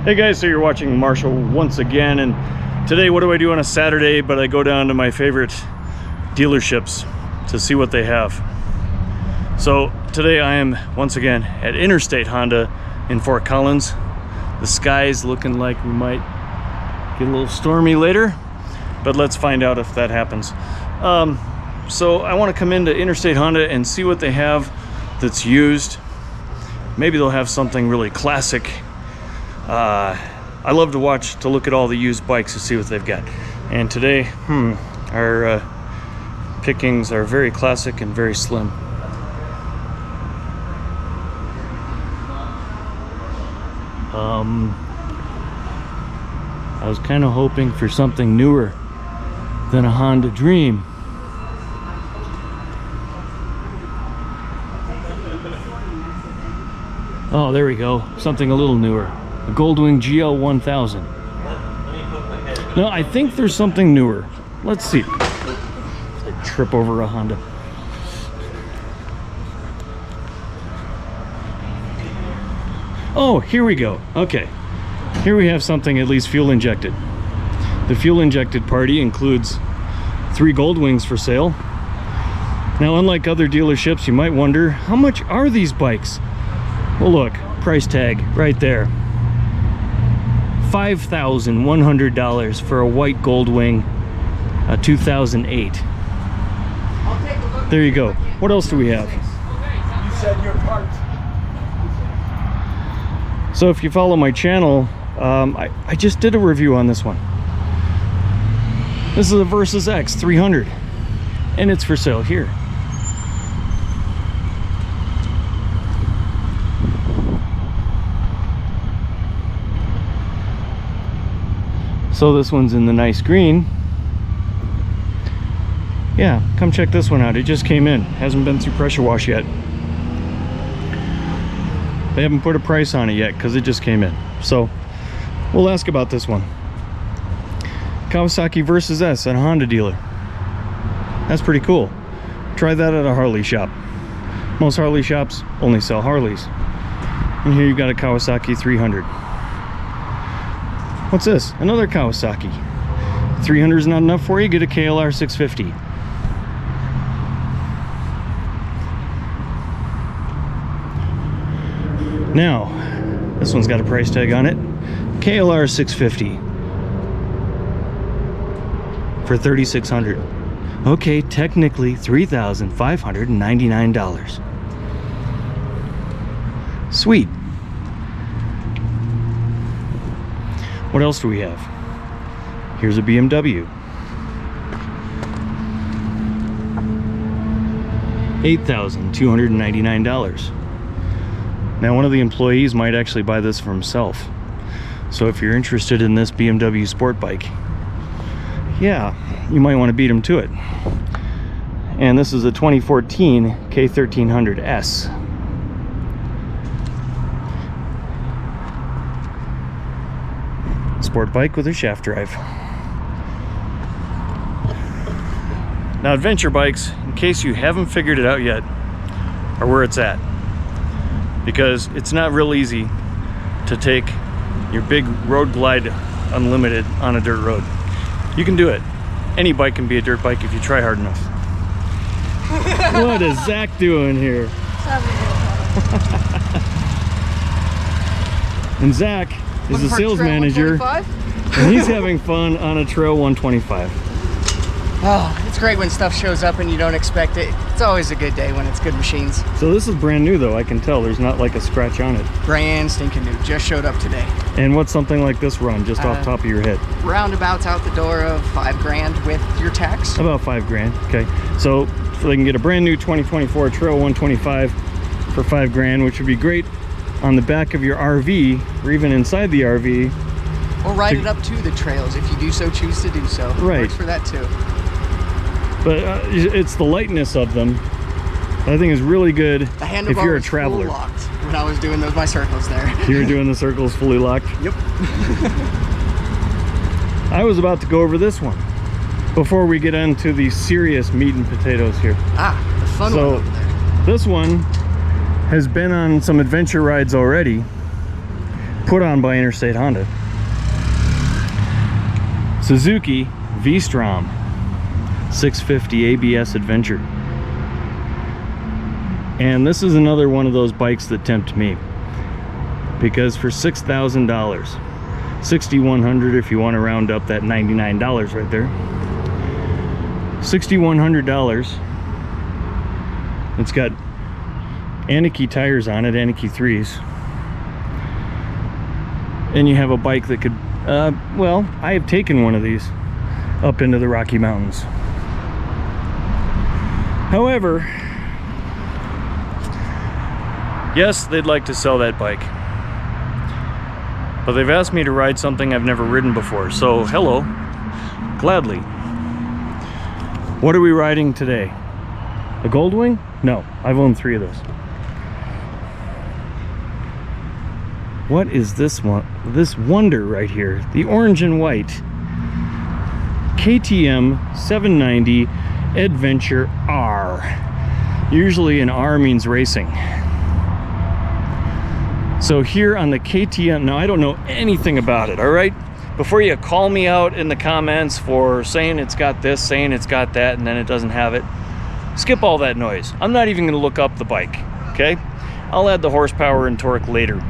Hey guys, so you're watching Marshall once again, and today what do I do on a Saturday but I go down to my favorite dealerships to see what they have. So today I am once again at Interstate Honda in Fort Collins. The sky's looking like we might get a little stormy later, but let's find out if that happens. So I want to come into Interstate Honda and see what they have that's used. Maybe they'll have something really classic. I love to look at all the used bikes to see what they've got. And today, our pickings are very classic and very slim. I was kind of hoping for something newer than a Honda Dream. Oh, there we go. Something a little newer. A Goldwing GL 1000. No, I think there's something newer. Let's see. I trip over a Honda. Oh, here we go. Okay. Here we have something at least fuel injected. The fuel injected party includes 3 Goldwings for sale. Now, unlike other dealerships, you might wonder, how much are these bikes? Well, look, price tag right there. $5,100 for a white Goldwing, a 2008. There you go. What else do we have? You said your part. So if you follow my channel, I just did a review on this one. This is a Versus X 300, and it's for sale here. So this one's in the nice green. Yeah, come check this one out. It just came in. Hasn't been through pressure wash yet. They haven't put a price on it yet because it just came in. So we'll ask about this one. Kawasaki Versus S at a Honda dealer. That's pretty cool. Try that at a Harley shop. Most Harley shops only sell Harleys. And here you've got a Kawasaki 300. What's this? Another Kawasaki. 300 is not enough for you? Get a KLR 650. Now, this one's got a price tag on it. KLR 650 for $3,600. Okay, technically $3,599. Sweet. What else do we have? Here's a BMW. $8,299. Now, one of the employees might actually buy this for himself. So if you're interested in this BMW sport bike, yeah, you might want to beat him to it. And this is a 2014 K1300S. Sport bike with a shaft drive. Now, adventure bikes, in case you haven't figured it out yet, are where it's at. Because it's not real easy to take your big road glide unlimited on a dirt road. You can do it. Any bike can be a dirt bike if you try hard enough. What is Zach doing here? And Zach is the sales manager, and he's having fun on a Trail 125. Oh, it's great when stuff shows up and you don't expect it. It's always a good day when it's good machines. So this is brand new though, I can tell. There's not like a scratch on it. Brand stinking new, just showed up today. And what's something like this run, just off top of your head? Roundabouts out the door of $5,000 with your tax. About $5,000, okay. So they can get a brand new 2024 Trail 125 for $5,000, which would be great on the back of your RV, or even inside the RV. Or ride it up to the trails if you do so choose to do so. Right. Works for that too. But it's the lightness of them that I think is really good if you're a traveler. Full locked when I was doing my circles there. You were doing the circles fully locked? Yep. I was about to go over this one before we get into the serious meat and potatoes here. Ah, the fun one over there. This one has been on some adventure rides already. put on by Interstate Honda. Suzuki V-Strom 650 ABS Adventure. And this is another one of those bikes that tempt me, because for $6,000, $6,100 if you want to round up that $99 right there, $6,100. It's got Aniki tires on it, Aniki 3s, and you have a bike that could well, I have taken one of these up into the Rocky Mountains. However, yes, they'd like to sell that bike, but they've asked me to ride something I've never ridden before, so hello, gladly. What are we riding today? A Goldwing? No, I've owned 3 of those. What is this one? This wonder right here, the orange and white KTM 790 Adventure R. Usually an R means racing. So here on the KTM, now I don't know anything about it, all right? Before you call me out in the comments for saying it's got this, saying it's got that, and then it doesn't have it, skip all that noise. I'm not even gonna look up the bike, okay? I'll add the horsepower and torque later.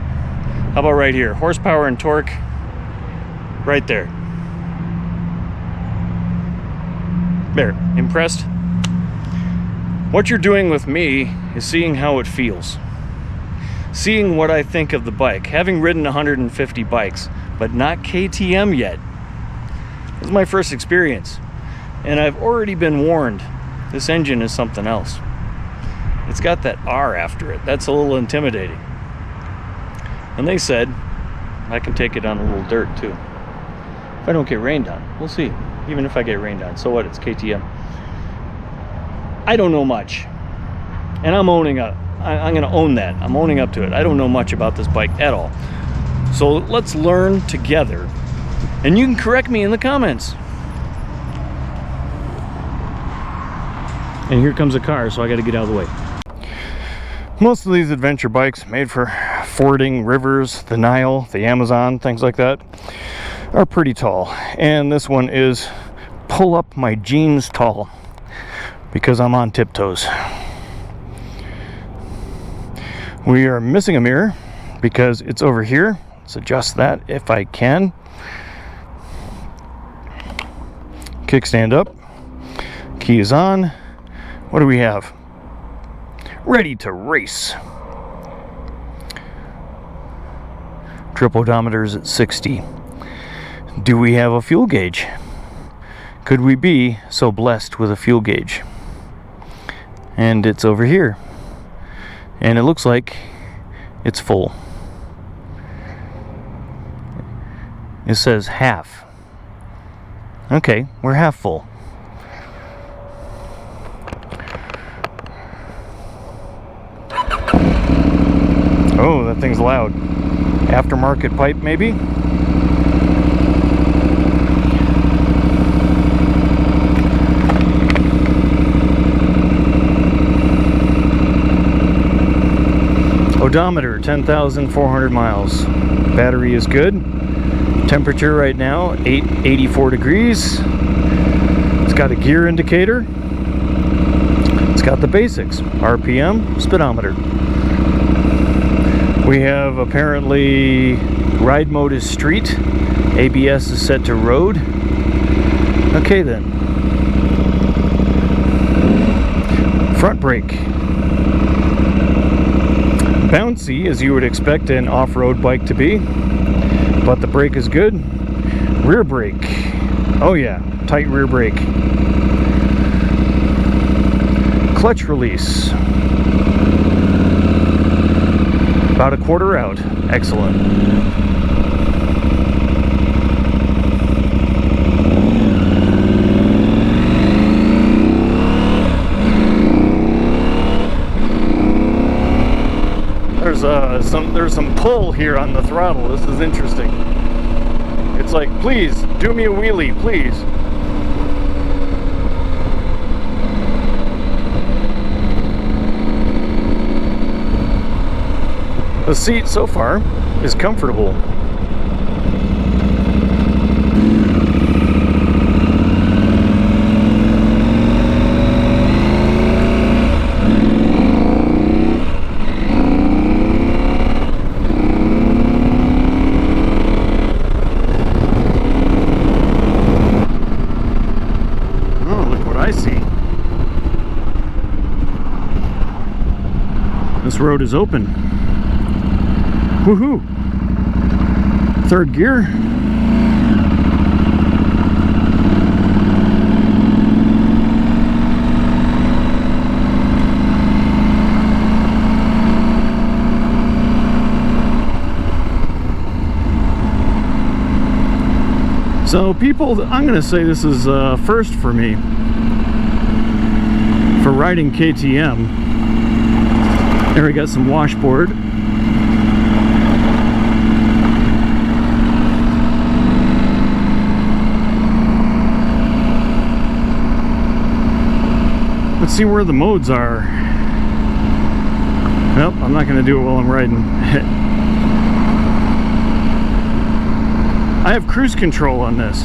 How about right here? Horsepower and torque, right there. There, impressed? What you're doing with me is seeing how it feels. Seeing what I think of the bike. Having ridden 150 bikes, but not KTM yet. This is my first experience. And I've already been warned, this engine is something else. It's got that R after it. That's a little intimidating. And they said I can take it on a little dirt too. If I don't get rained on, we'll see. Even if I get rained on, so what? It's KTM. I don't know much, and I'm owning up. I'm going to own that. I'm owning up to it. I don't know much about this bike at all. So let's learn together, and you can correct me in the comments. And here comes a car, so I got to get out of the way. Most of these adventure bikes made for fording rivers, the Nile, the Amazon, things like that, are pretty tall. And this one is pull up my jeans tall because I'm on tiptoes. We are missing a mirror because it's over here. Let's adjust that if I can. Kickstand up. Key is on. What do we have? Ready to race. Trip odometer's at 60. Do we have a fuel gauge? Could we be so blessed with a fuel gauge? And it's over here. And it looks like it's full. It says half. Okay, we're half full. Oh, that thing's loud. Aftermarket pipe, maybe? Odometer, 10,400 miles. Battery is good. Temperature right now, 84 degrees. It's got a gear indicator. It's got the basics. RPM, speedometer. We have apparently ride mode is street, ABS is set to road. Okay then. Front brake. Bouncy, as you would expect an off-road bike to be, but the brake is good. Rear brake. Oh yeah, tight rear brake. Clutch release. About a quarter out. Excellent. There's some pull here on the throttle. This is interesting. It's like, please do me a wheelie, please. The seat so far is comfortable. This road is open. Woohoo! Third gear. So people, I'm going to say this is first for me for riding KTM. There we got some washboard. Let's see where the modes are. Well, I'm not going to do it while I'm riding. I have cruise control on this.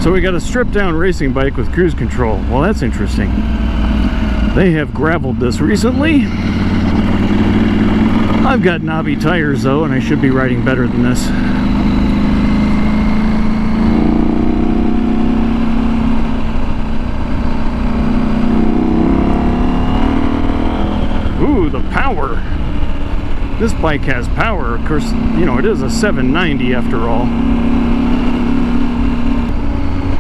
So we got a stripped down racing bike with cruise control. Well, that's interesting. They have graveled this recently. I've got knobby tires though, and I should be riding better than this. Ooh, the power. This bike has power. Of course, you know, it is a 790 after all.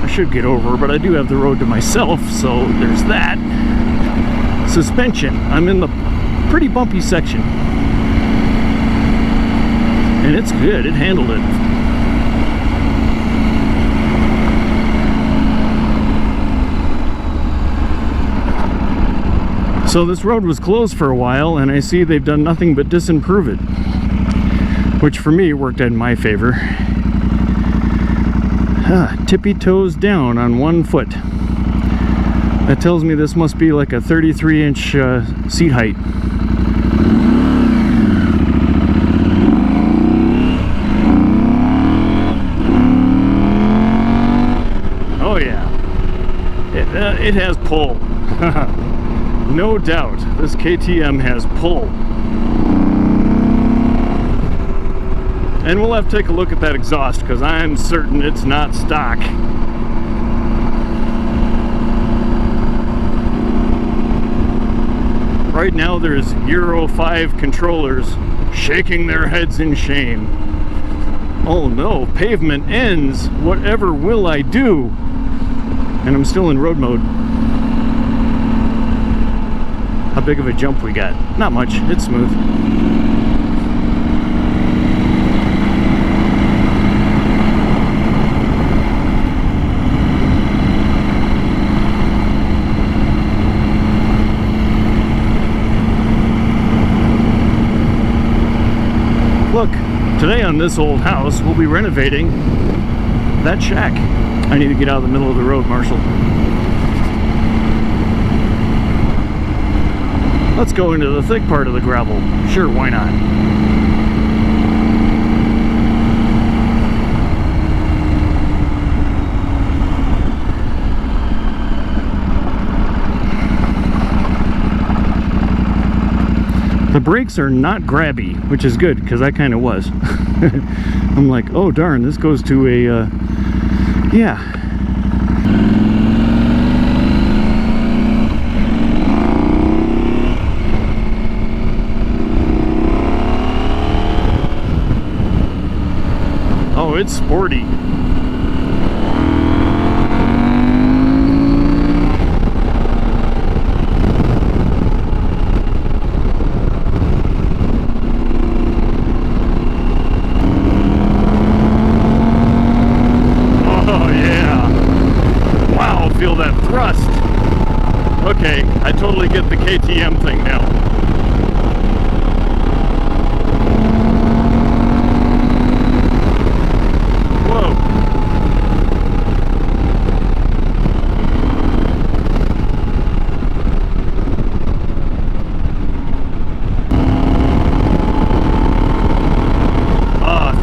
I should get over, but I do have the road to myself, so there's that. Suspension. I'm in the pretty bumpy section. And it's good. It handled it. So this road was closed for a while, and I see they've done nothing but disimprove it. Which for me worked in my favor. Tippy toes down on one foot. That tells me this must be like a 33-inch seat height. Oh yeah, it has pull. No doubt, this KTM has pull. And we'll have to take a look at that exhaust because I'm certain it's not stock. Right now there's Euro 5 controllers shaking their heads in shame. Oh no, pavement ends, whatever will I do? And I'm still in road mode. How big of a jump we got? Not much, it's smooth. Look, today on this old house, we'll be renovating that shack. I need to get out of the middle of the road, Marshall. Let's go into the thick part of the gravel. Sure, why not? The brakes are not grabby, which is good, because I kind of was. I'm like, oh darn, this goes to a, yeah. Oh, it's sporty. Feel that thrust. Okay, I totally get the KTM thing now. Whoa.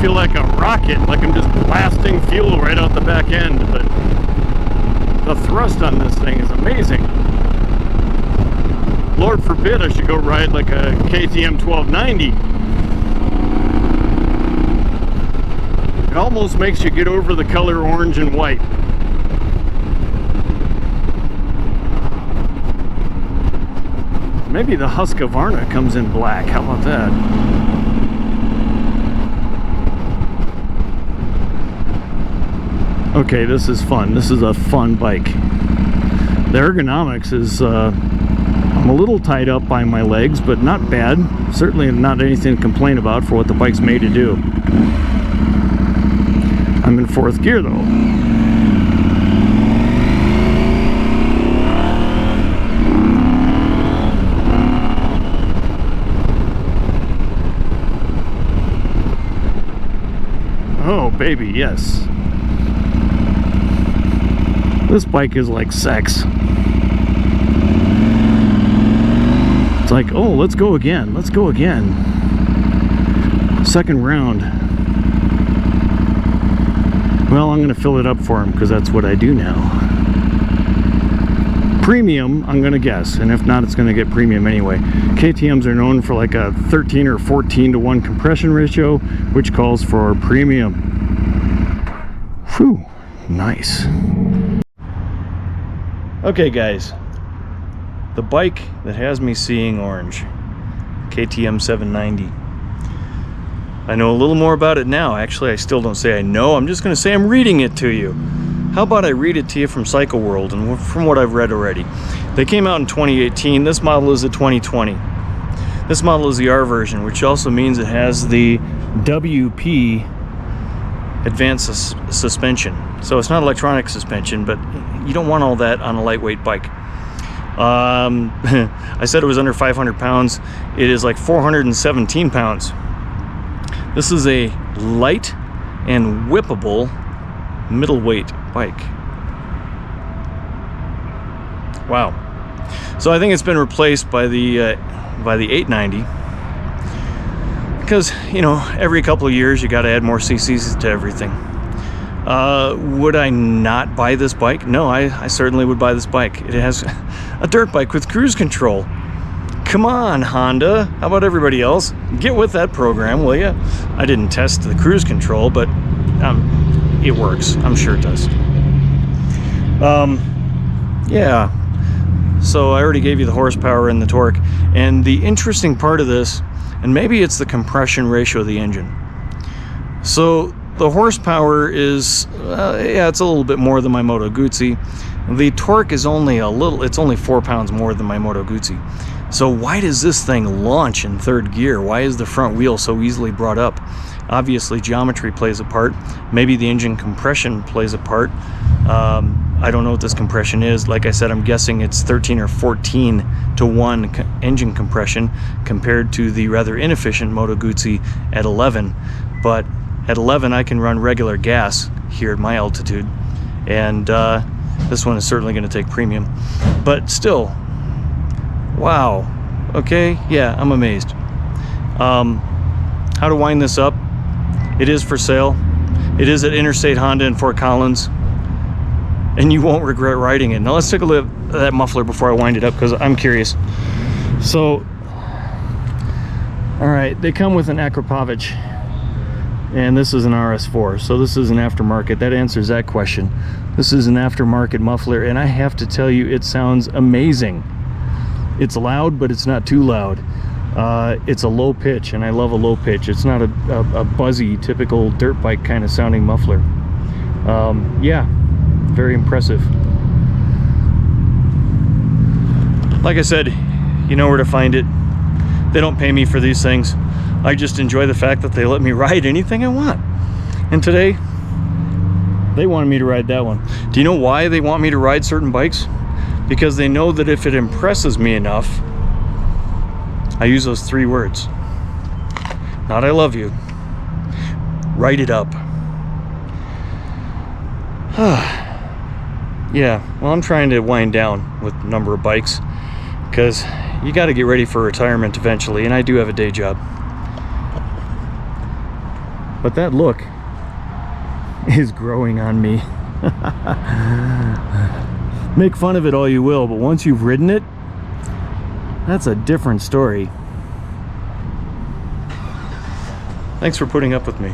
feel like a rocket, like I'm just blasting fuel right out the back end, but the thrust on this thing is amazing. Lord forbid I should go ride like a KTM 1290. It almost makes you get over the color orange and white. Maybe the Husqvarna comes in black. How about that? Okay, this is fun. This is a fun bike. The ergonomics is, I'm a little tied up by my legs, but not bad. Certainly not anything to complain about for what the bike's made to do. I'm in 4th gear though. Oh baby, yes. This bike is like sex. It's like, oh, let's go again. Let's go again. Second round. Well, I'm going to fill it up for him because that's what I do now. Premium, I'm going to guess. And if not, it's going to get premium anyway. KTMs are known for like a 13 or 14 to 1 compression ratio, which calls for premium. Whew, nice. Okay guys, the bike that has me seeing orange, KTM 790. I know a little more about it now. Actually, I still don't say I know, I'm just going to say I'm reading it to you. How about I read it to you from Cycle World and from what I've read already. They came out in 2018, this model is a 2020. This model is the R version, which also means it has the WP advanced suspension. So it's not electronic suspension, but you don't want all that on a lightweight bike. I said it was under 500 pounds. It is like 417 pounds. This is a light and whippable middleweight bike. Wow. So I think it's been replaced by the 890. Because, you know, every couple of years you got to add more cc's to everything. Would I not buy this bike? No, I certainly would buy this bike. It has a dirt bike with cruise control. Come on, Honda. How about everybody else? Get with that program, will ya? I didn't test the cruise control, but it works. I'm sure it does. Yeah. So I already gave you the horsepower and the torque. And the interesting part of this, and maybe it's the compression ratio of the engine. So the horsepower is, yeah, it's a little bit more than my Moto Guzzi. The torque is only it's only 4 pounds more than my Moto Guzzi. So why does this thing launch in 3rd gear? Why is the front wheel so easily brought up? Obviously geometry plays a part. Maybe the engine compression plays a part. I don't know what this compression is. Like I said, I'm guessing it's 13 or 14 to 1 engine compression compared to the rather inefficient Moto Guzzi at 11. But at 11 I can run regular gas here at my altitude, and this one is certainly going to take premium. But still, wow. Okay, yeah, I'm amazed. How to wind this up? It is for sale. It is at Interstate Honda in Fort Collins, and you won't regret riding it. Now let's take a look at that muffler before I wind it up, because I'm curious. So, all right, they come with an Akrapovic, and this is an RS4, so this is an aftermarket. That answers that question. This is an aftermarket muffler, and I have to tell you, it sounds amazing. It's loud, but it's not too loud. It's a low pitch, and I love a low pitch. It's not a buzzy, typical dirt bike kind of sounding muffler. Yeah, very impressive. Like I said, you know where to find it. They don't pay me for these things. I just enjoy the fact that they let me ride anything I want. And today, they wanted me to ride that one. Do you know why they want me to ride certain bikes? Because they know that if it impresses me enough, I use those 3 words. Not I love you. Write it up. Yeah, well, I'm trying to wind down with a number of bikes, because you got to get ready for retirement eventually, and I do have a day job. But that look is growing on me. Make fun of it all you will, but once you've ridden it, that's a different story. Thanks for putting up with me.